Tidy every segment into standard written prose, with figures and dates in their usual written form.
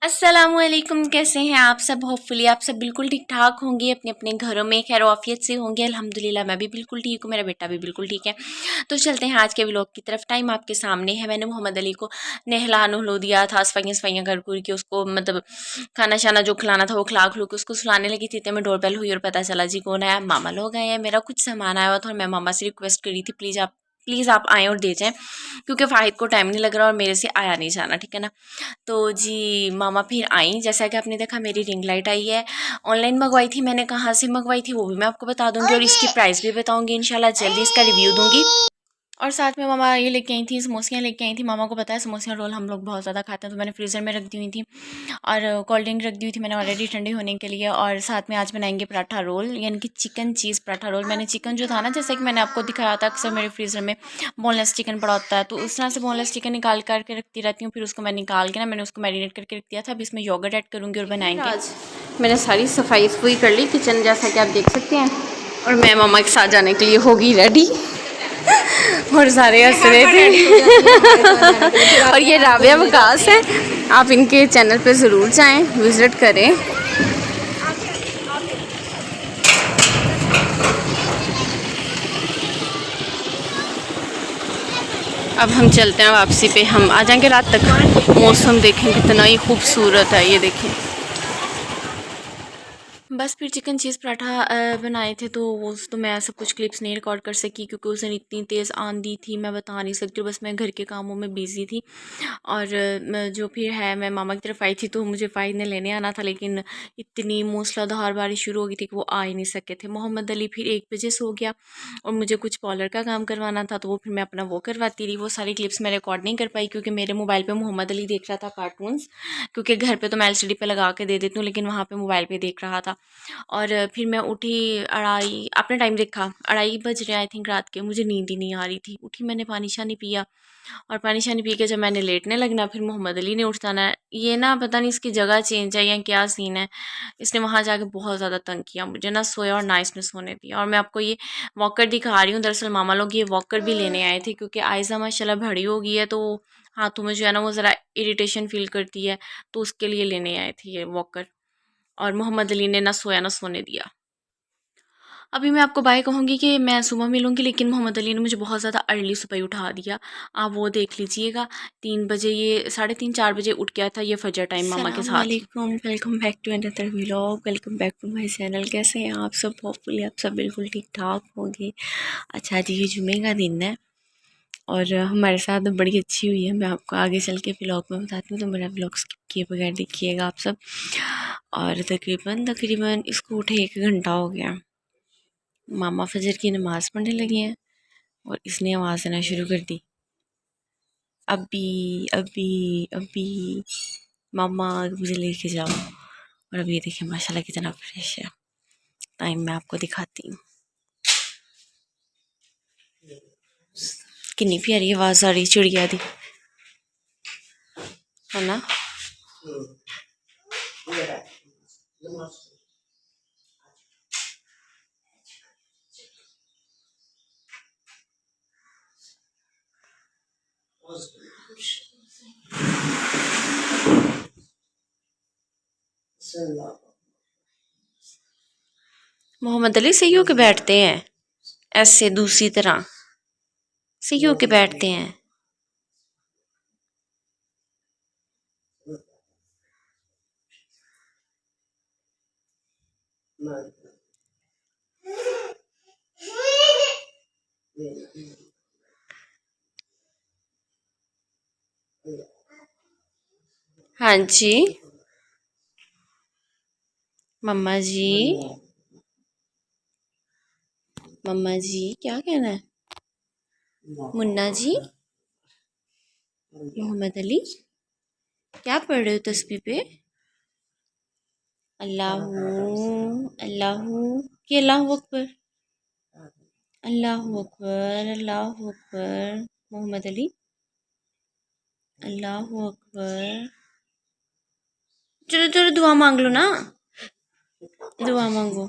अस्सलामुअलैकुम, कैसे हैं आप सब। होपफुली आप सब बिल्कुल ठीक ठाक होंगे, अपने अपने घरों में खैर आफियत से होंगे। अल्हम्दुलिल्लाह मैं भी बिल्कुल ठीक हूँ, मेरा बेटा भी बिल्कुल ठीक है। तो चलते हैं आज के व्लॉग की तरफ। टाइम आपके सामने है। मैंने मोहम्मद अली को नहला नुहलो दिया था, सफाइयाँ कर के उसको मतलब खाना शाना जो खिलाना था वो खिला खलू के उसको सुलाने लगी थी। तो मैं डोरबेल हुई और पता चला जी कौन आया, मामा लोग आए हैं। मेरा कुछ सामान आया हुआ था और मैं मामा से रिक्वेस्ट करी थी प्लीज़ आप आएँ और दे जाएँ, क्योंकि फ़ाहिद को टाइम नहीं लग रहा और मेरे से आया नहीं जाना, ठीक है ना। तो जी मामा फिर आई। जैसा कि आपने देखा मेरी रिंग लाइट आई है, ऑनलाइन मंगवाई थी मैंने। कहाँ से मंगवाई थी वो भी मैं आपको बता दूंगी और इसकी प्राइस भी बताऊंगी इंशाल्लाह, जल्दी इसका रिव्यू दूंगी। और साथ में मामा ये लेके आई थी, समोसियाँ लेके आई थी। मामा को पता है समोसियाँ रोल हम लोग बहुत ज़्यादा खाते हैं, तो मैंने फ्रीज़र में रख दी हुई थी और कोल्ड ड्रिंक रख दी हुई थी मैंने ऑलरेडी ठंडी होने के लिए। और साथ में आज बनाएंगे पराठा रोल, यानी कि चिकन चीज़ पराठा रोल। मैंने चिकन जो था ना, जैसे कि मैंने आपको दिखाया था, अक्सर मेरे फ्रीज़र में बोनलेस चिकन पड़ा होता है, तो उस तरह से बोनलेस चिकन निकाल करके रखती रहती हूँ। फिर उसको मैं निकाल के ना मैंने उसको मैरिनेट करके रख दिया था। अब इसमें योगर्ट ऐड करूँगी और बनाएंगे। आज मैंने सारी सफाई सफाई कर ली किचन, जैसा कि आप देख सकते हैं। और मैं मामा के साथ जाने के लिए होगी रेडी और सारे हंस रहे थे और ये राबिया वकास है, आप इनके चैनल पे ज़रूर जाएं, विज़िट करें। अब हम चलते हैं वापसी पे, हम आ जाएंगे रात तक। मौसम देखें कितना ही खूबसूरत है, ये देखें। बस फिर चिकन चीज़ पराठा बनाए थे, तो वो तो मैं सब कुछ क्लिप्स नहीं रिकॉर्ड कर सकी क्योंकि उस दिन इतनी तेज़ आंधी थी, मैं बता नहीं सकती। बस मैं घर के कामों में बिज़ी थी। और जो फिर है मैं मामा की तरफ आई थी, तो मुझे फ़ाहिद ने लेने आना था, लेकिन इतनी मूसलाधार बारिश शुरू हो गई थी कि वो आ ही नहीं सके थे। मोहम्मद अली फिर 1 बजे सो गया और मुझे कुछ पॉलर का काम करवाना था, तो वो फिर मैं अपना वो करवाती रही। वो सारी क्लिप्स मैं रिकॉर्ड नहीं कर पाई क्योंकि मेरे मोबाइल पर मोहम्मद अली देख रहा था कार्टून्स, क्योंकि घर पर तो मैं LCD पे लगा के दे देती हूँ, लेकिन वहाँ पर मोबाइल पर देख रहा था। और फिर मैं उठी अढ़ाई, आपने टाइम देखा 2:30 बज रहे आई थिंक रात के। मुझे नींद ही नहीं आ रही थी। उठी मैंने पानी शानी पिया और पानी शानी पी के जब मैंने लेटने लगना, फिर मोहम्मद अली ने उठ जाना है। ये ना पता नहीं इसकी जगह चेंज है या क्या सीन है, इसने वहाँ जाके बहुत ज़्यादा तंग किया मुझे, ना सोया और ना इसने सोने दिया। और मैं आपको ये वॉकर दिखा रही हूँ। दरअसल मामा लोग ये वॉकर भी लेने आए थे क्योंकि आयज़ा माशाल्लाह बड़ी हो गई है, तो हाथों में जो है ना वो ज़रा इरिटेशन फील करती है, तो उसके लिए लेने आए थे ये वॉकर। और मोहम्मद अली ने ना सोया ना सोने दिया। अभी मैं आपको बाय कहूँगी कि मैं सुबह मिलूँगी, लेकिन मोहम्मद अली ने मुझे बहुत ज़्यादा अर्ली सुबह उठा दिया। आप वो देख लीजिएगा, 3 बजे, ये 3:30-4 बजे उठ गया था ये फजर टाइम मामा के साथ। अस्सलामुअलैकुम, welcome back to another vlog, welcome back to my channel. कैसे हैं आप सब। होपफुली आप सब बिल्कुल ठीक ठाक होंगे। अच्छा जी, ये जुमे का दिन है और हमारे साथ बड़ी अच्छी हुई है। मैं आपको आगे चल के व्लॉग में बताती हूँ, तो मेरा व्लॉग स्किप किए बगैर देखिएगा आप सब। और तकरीबन इसको उठे 1 घंटा हो गया। मामा फजर की नमाज़ पढ़ने लगी हैं और इसने आवाज़ देना शुरू कर दी, अभी अभी अभी मामा मुझे लेके जाओ। और अब ये देखिए माशाल्लाह कितना फ्रेश है। टाइम मैं आपको दिखाती हूँ, कितनी प्यारी आवाज़ आ रही चिड़िया दी, है ना। मोहम्मद अली सही होके बैठते हैं, ऐसे दूसरी तरह सही होके बैठते हैं। हाँ जी मम्मा जी, मम्मा जी क्या कहना है। मुन्ना जी, मोहम्मद अली क्या पढ़ रहे हो तस्बीह पे। अल्लाहू अल्लाहू कि अल्लाहू अकबर, अल्लाहू अकबर, अल्लाहू अकबर। मोहम्मद अली अल्लाहू अकबर। चलो चलो दुआ मांग लो ना, दुआ मांगो,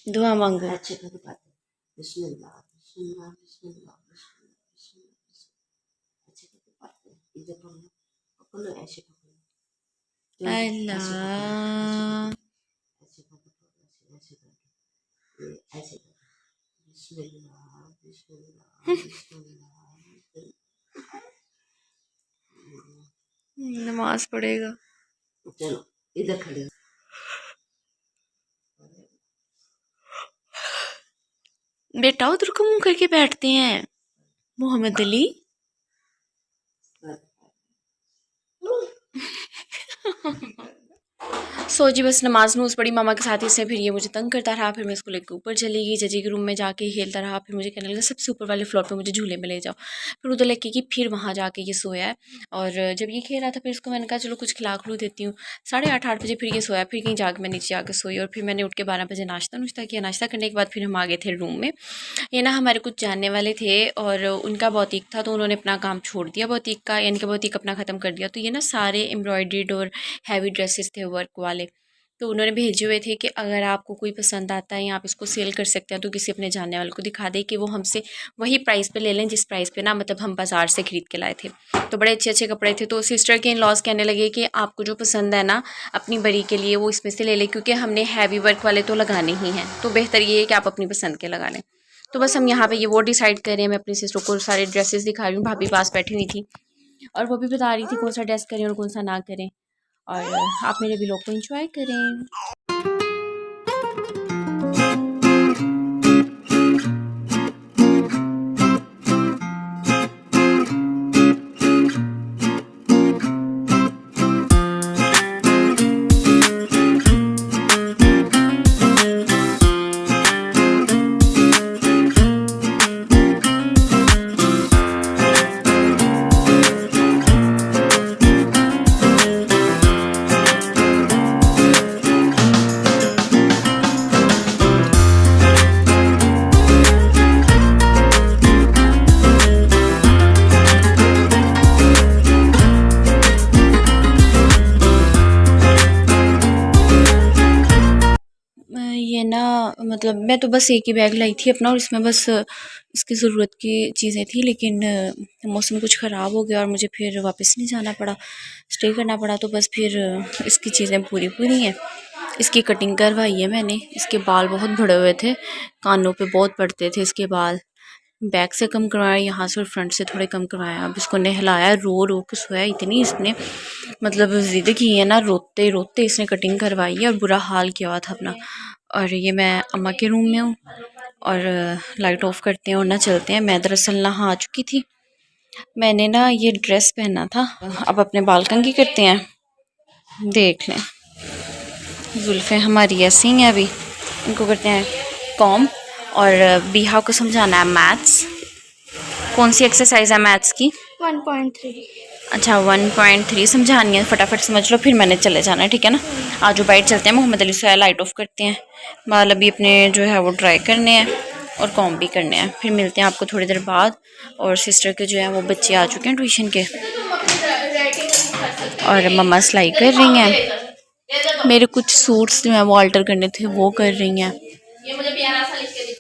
दुआ मांगो। बिस्मिल्लाह बिस्मिल्लाह बिस्मिल्लाह बिस्मिल्लाह। ऐसे करके पढ़ते हैं, इधर पढ़ना, पकड़ो ऐसे पकड़ो, अल्लाह। ऐसे करके ऐसे करके ऐसे करके बिस्मिल्लाह बिस्मिल्लाह बिस्मिल्लाह बिस्मिल्लाह। नमाज पढ़ेगा। चलो इधर खड़े हो। बेटा उधर को मुंह करके बैठते हैं मोहम्मद अली। सो जी बस नमाज नूज पढ़ी मामा के साथ, इससे फिर ये मुझे तंग करता रहा, फिर मैं इसको लेकर ऊपर चली गई, जजी के रूम में जाके खेलता रहा, फिर मुझे कहने लगा सबसे ऊपर वाले फ्लोर पे मुझे झूले में ले जाओ, फिर उधर लेके कि फिर वहाँ जाके ये सोया है। और जब ये खेल रहा था फिर इसको मैंने कहा चलो कुछ खिला खिलू देती हूँ। 8:30 बजे फिर ये सोया, फिर कहीं जाके मैं नीचे आके सोई, और फिर मैंने उठ के 12 बजे नाश्ता नुश्ता किया। नाश्ता करने के बाद फिर हम आ गए थे रूम में। ये ना हमारे कुछ जानने वाले थे और उनका बौतीक था, तो उन्होंने अपना काम छोड़ दिया बौतीक का, यानी कि बौतीक अपना ख़त्म कर दिया। तो ये ना सारे एम्ब्रॉयड्रीड और हैवी ड्रेसेस थे वर्क वाले, तो उन्होंने भेजे हुए थे कि अगर आपको कोई पसंद आता है या आप इसको सेल कर सकते हैं तो किसी अपने जानने वाले को दिखा दे कि वो हमसे वही प्राइस पे ले लें जिस प्राइस पे ना मतलब हम बाज़ार से ख़रीद के लाए थे। तो बड़े अच्छे अच्छे कपड़े थे। तो सिस्टर के इन लॉज कहने लगे कि आपको जो पसंद है ना अपनी बड़ी के लिए वो इसमें से ले लें, क्योंकि हमने हैवी वर्क वाले तो लगाने ही हैं, तो बेहतर ये है कि आप अपनी पसंद के लगा लें। तो बस हम यहाँ पे ये वो डिसाइड कर रहे हैं। मैं अपनी सिस्टर को सारे ड्रेसेस दिखा रही हूँ, भाभी पास बैठी हुई थी और वो भी बता रही थी कौन सा ड्रेस करें और कौन सा ना करें, और आप मेरे व्लॉग को एंजॉय करें। ये ना मतलब मैं तो बस एक ही बैग लाई थी अपना, और इसमें बस इसकी ज़रूरत की चीज़ें थी, लेकिन मौसम कुछ ख़राब हो गया और मुझे फिर वापस नहीं जाना पड़ा, स्टे करना पड़ा। तो बस फिर इसकी चीज़ें पूरी पूरी हैं। इसकी कटिंग करवाई है मैंने, इसके बाल बहुत बड़े हुए थे, कानों पे बहुत पड़ते थे इसके बाल, बैक से कम करवाया, यहाँ से और फ्रंट से थोड़े कम करवाया। अब इसको नहलाया, रो रो के सोया, इतनी इसने मतलब ज़िद की है ना, रोते रोते इसने कटिंग करवाई है और बुरा हाल किया हुआ था अपना। और ये मैं अम्मा के रूम में हूँ और लाइट ऑफ करते हैं और ना चलते हैं। मैं दरअसल नहा चुकी थी, मैंने ना ये ड्रेस पहना था। अब अपने बाल कंघी करते हैं, देख लें जुल्फ़ें हमारी ऐसी हैं, अभी इनको करते हैं कॉम। और बिहा को समझाना है मैथ्स। कौन सी एक्सरसाइज है मैथ्स की? 1.3। अच्छा 1.3 समझानी है, फटाफट समझ लो फिर मैंने चले जाना है, ठीक है ना। आज बाइट चलते हैं, मोहम्मद अली से लाइट ऑफ करते हैं, बाल अभी अपने जो है वो ड्राई करने हैं और कॉम भी करने हैं। फिर मिलते हैं आपको थोड़ी देर बाद। और सिस्टर के जो है वो बच्चे आ चुके हैं ट्यूशन के, और मम्मा सिलाई कर रही हैं। मेरे कुछ सूट्स जो हैं वो अल्टर करने थे वो कर रही हैं,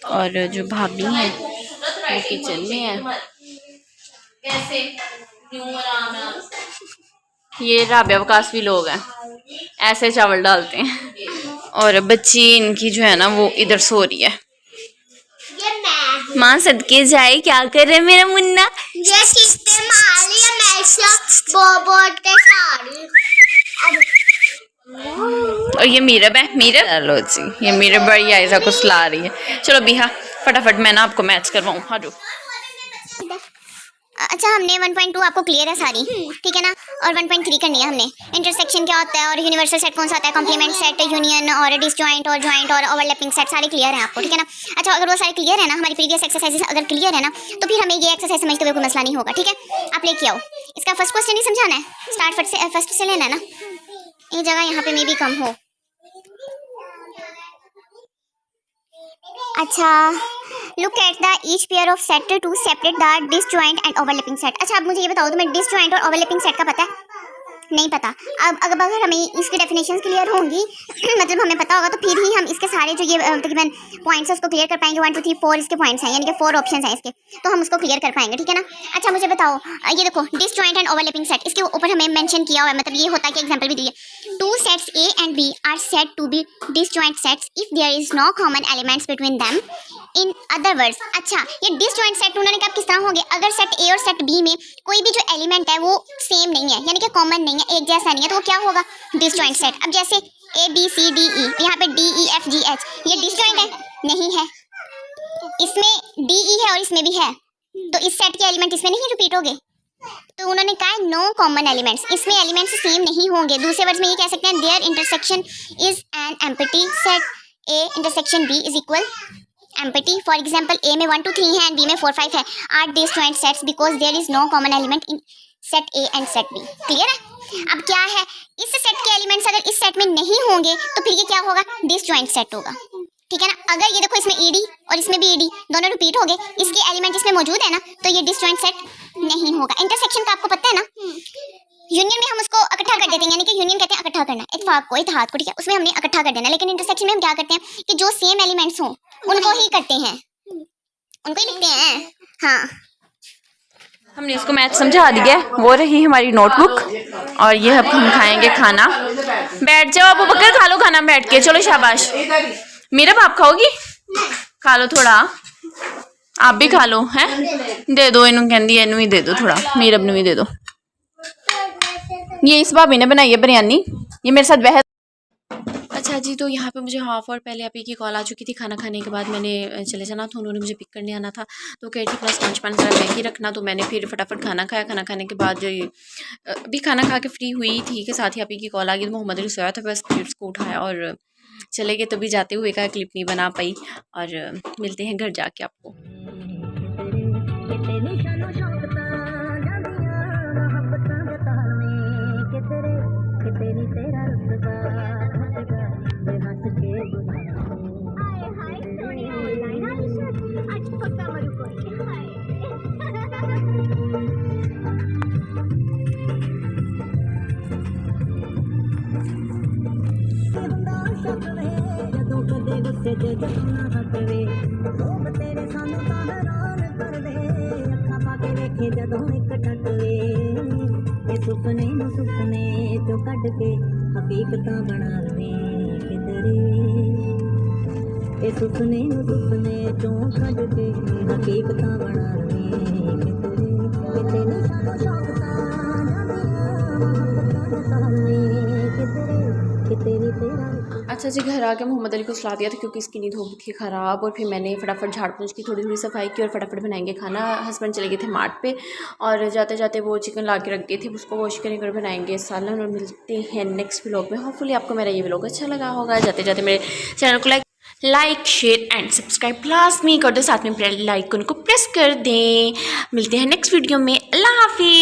और जो भाभी हैं वो किचन में है। ये राबिया वकास भी लोग हैं, ऐसे चावल डालते हैं। और बच्ची इनकी जो है ना वो इधर सो रही है। माँ सदके जाए, क्या कर रहे मेरा मुन्ना? और ये मीरब है, मीरब चलो जी, ये मीरब बड़ी आयजा को सुला रही है। चलो बिहा फटाफट मैं ना आपको मैच करवाऊँ, हाँ जो। अच्छा हमने 1.2 आपको क्लियर है सारी, ठीक है ना, और 1.3 करनी है हमने। इंटरसेक्शन क्या होता है और यूनिवर्सल सेट कौन सा आता है, कॉम्प्लीमेंट सेट, यूनियन और डिसजॉइंट और जॉइंट और ओवरलैपिंग सेट, सारे क्लियर हैं आपको, ठीक है ना। अच्छा अगर वो सारे क्लियर है ना, हमारी प्रीवियस एक्सरसाइजेस अगर क्लियर है ना, तो फिर हमें ये एक्सरसाइज समझते हुए कोई मसला नहीं होगा, ठीक है। आप लेके आओ, इसका फर्स्ट क्वेश्चन ही समझाना है, स्टार्ट फर्स्ट से लेना है ना, ये जगह यहाँ पे मे भी कम हो। अच्छा look at the each pair of set to separate the disjoint and overlapping set. अच्छा अब मुझे ये बताओ, तुम्हें डिसजॉइंट और ओवरलैपिंग सेट का पता है? नहीं पता। अब अगर हमें इसकी डेफिनेशंस क्लियर होंगी मतलब हमें पता होगा, तो फिर ही हम इसके सारे जो ये तकरीबन पॉइंट्स है उसको क्लियर कर पाएंगे। 1 2 3 4 इसके पॉइंट्स हैं, यानी कि 4 ऑप्शंस हैं इसके, तो हम उसको क्लियर कर पाएंगे, ठीक है ना। अच्छा मुझे बताओ, ये देखो डिसजॉइंट एंड ओवरलैपिंग सेट, इसके ऊपर हमें मेंशन किया हुआ है, मतलब ये होता है कि एग्जांपल भी दिए, 2 sets A and B are said to be disjoint sets if there is no common elements between them. In other words, अच्छा ये डिसजॉइंट सेट उन्होंने कहा किस तरह होंगे, अगर सेट A और सेट B में कोई भी जो एलिमेंट है वो सेम नहीं है, यानी कि कॉमन नहीं है, एक जैसा नहीं है, तो वो क्या होगा, डिसजॉइंट सेट। अब जैसे A B C D E, यहाँ पे D E F G H, ये डिसजॉइंट है? नहीं है। इसमें D E है और इसमें भी है, तो इस सेट के एलिमेंट इसमें नहीं रिपीट होंगे, तो उन्होंने कहा नो कॉमन एलिमेंट्स, इसमें एलिमेंट्स सेम नहीं होंगे। दूसरे वर्ड्स में ये कह सकते हैं there intersection is an empty set, A intersection B is equal empty. For example A में 1 2 3 है एंड B में 4 5 है, are disjoint sets because there is no common element in set A and set B। Clear है? अब क्या है, इस set के एलिमेंट्स अगर इस सेट में नहीं होंगे तो फिर ये क्या होगा, डिसजॉइंट सेट होगा, ठीक है ना। अगर ये देखो इसमें ED और इसमें भी ED दोनों रिपीट हो गए, इसके एलिमेंट इसमें मौजूद है ना, तो ये डिसजॉइंट सेट नहीं होगा। इंटरसेक्शन का आपको पता है ना, यूनियन में हम उसको इकट्ठा कर देते हैं, यानी कि यूनियन कहते हैं इकट्ठा करना, इत्तेफाक को, इत्तेहाद को, ठीक है, उसमें हमने इकट्ठा कर देना। लेकिन इंटरसेक्शन में हम क्या करते हैं कि जो सेम एलिमेंट्स हों उनको ही करते हैं, उनको ही लिखते हैं। हाँ हमने इसको मैथ समझा दिया, वो रही हमारी नोटबुक, और ये अब हम खाएंगे खाना। बैठ जाओ अबू बकर, खा लो खाना बैठ के, चलो शाबाश। मेरा बाप खाओगी, खा लो थोड़ा, आप भी खा लो, हैं दे दो इनू, कहती है इनू ही दे दो थोड़ा, मीरब नू ही दे दो। ये इस भाभी ने बनाई है बिरयानी, ये मेरे साथ बहस। अच्छा जी, तो यहाँ पे मुझे हाफ आवर पहले अभी की कॉल आ चुकी थी। खाना खाने के बाद मैंने चले जाना था, उन्होंने मुझे पिक करने आना था, तो कह रही थी प्लस 5 ज़रा मैगी रखना। तो मैंने फिर फटाफट खाना खाया। खाना खाने के बाद जो अभी खाना खा के फ्री हुई थी कि साथ ही अभी की कॉल आ गई, तो मोहम्मद अली सोया था, बस फिर उसको उठाया और चले गए। तभी जाते हुए का क्लिप नहीं बना पाई, और मिलते हैं घर जाके आपको। सुपने चो कट के हकीकत बना लवे किधरे, सुपने चो कट के हकीकत बना लवे किधरे, अच्छा जी, घर आके मोहम्मद अली को सुला दिया था क्योंकि इसकी नींद हो गई थी ख़राब, और फिर मैंने फटाफट झाड़ पोंछ की, थोड़ी सफाई की और फटाफट बनाएंगे खाना। हस्बैंड चले गए थे मार्ट पे, और जाते जाते वो चिकन ला के रख गए थे, उसको वॉश करने कर बनाएंगे सालन। और मिलते हैं नेक्स्ट व्लॉग में। होपफुली आपको मेरा ये व्लॉग अच्छा लगा होगा। जाते जाते मेरे चैनल को लाइक शेयर एंड सब्सक्राइब लाजमी कर दो, साथ में बेल आइकन को प्रेस कर दें। मिलते हैं नेक्स्ट वीडियो में। अल्लाह हाफिज़।